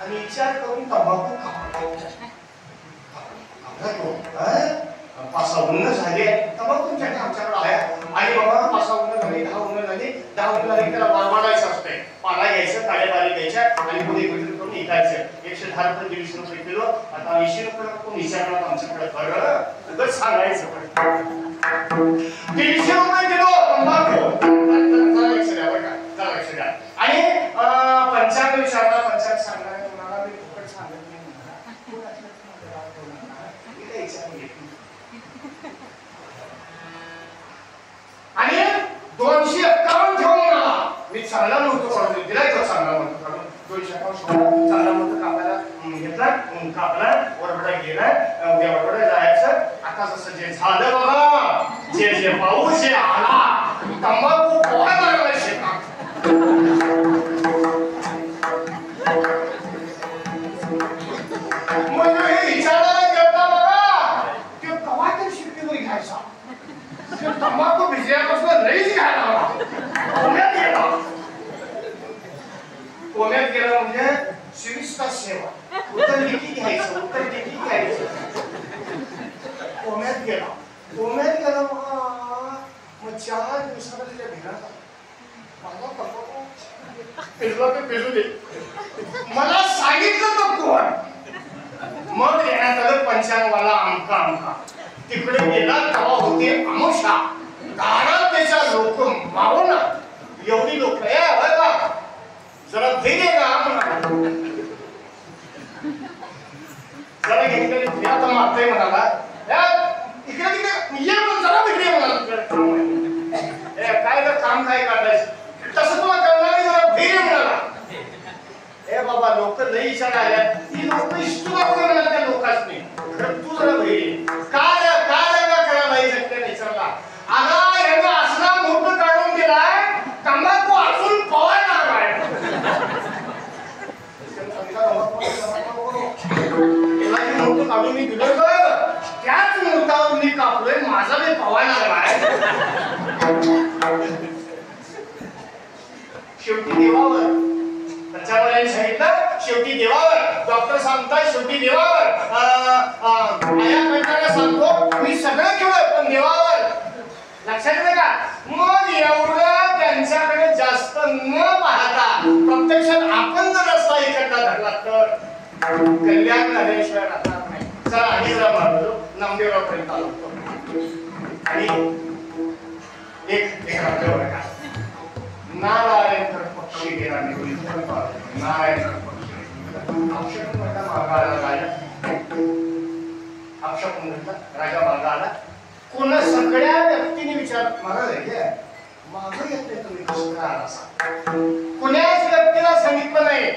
आणि विचार करून तंबाखू पासा उन्न झाले तंबाखू तुमच्याकडे आमच्याकडे आहे आणि बाबा पासा उन्न झाली 10 उन्न झाली 10 उन्न झाली त्याला वाढवायचं असतंय पाला घ्यायचं काळेबारी घ्यायच्या आणि पुढे विक्री करून विकायचं 110 रुपये 120 रुपये किलो आता 80 रुपये कोण विचारणार आमच्याकडे खरं उगाच सांगायचं 150 रुपये किलो तंबाखू लक्ष द्या बरं का लक्ष द्या आणि पंचांग विचारला पंचांग सांगणार तुम्हाला मी फुकट सांगत नाही आणि 251 ठेवून मला मी चांगला नव्हतो काढून दिलाय तो चांगला म्हणतो काढून 251 चांगला म्हणतो कापायला घेतला कापला वरबडा गेला उद्या वरबडा जायचं आता जसं जे झालं बघा जे पाऊस जे आला तंबाखू पोहा लागला शेतात म्हणजे हे विचारायला गेलता बघा ते कवा तर शिट्टीवर घ्यायचा ते तंबाखू भिजल्यापासून लईच घ्यायला हवा पुण्यात गेला म्हणजे 24 तास सेवा उत्तर देखील घ्यायचं पुण्यात गेला मग 4 दिवसाला तिच्या भिरात मला तंबाखू पिजला ते पिजू दे मला सांगितलं तर कोण मग येण्यात आलं पंचांगवाला आमका तिकडे गेला तेव्हा होते अमुषा दारात त्याच्या लोक मावून एवढी लोक जरा धैर्य का जरा घेतलेली आता मारतोय म्हणाला इकडे तिकडे ये पण जरा भेटले म्हणाला काय तर काम काय काढायचं तसं तुला कळणार नाही जरा धैर्य म्हणाला बाबा लोक लई विचार आल्या ती लोक इष्ट म्हणतात त्या लोकांनी खरं तू जरा धैर्य काय करा नाही शकते विचारला अगं यांना असला मोठं काढून दिलाय तंबाखू अजून पवायला काढून मी दिलं त्याच मुहूर्तावर मी कापलोय माझा मी पवायला लागलाय शेवटी देवावर त्याच्यावर सांगितलं शेवटी देवावर डॉक्टर सांगतात शेवटी देवावर आया कंटाळा सांगतो मी सगळं केलं पण देवावर लक्षात येतं का मग एवढं त्यांच्याकडे जास्त न पाहता प्रत्यक्षात आपण जर रस्ता इकडला धरला तर कल्याण झाल्याशिवाय राहणार नाही चला आणि जरा मारलो नामदेवरावपर्यंत आलो आणि एक राहतो का नारायण तर पक्षी गेला नारायण तर पक्षी राजा मार्गा आला कोणा सगळ्या व्यक्तीने विचार महाराज आहे मागं येत नाही तुम्ही कसं काय आला कोण्याच व्यक्तीला सांगितलं नाही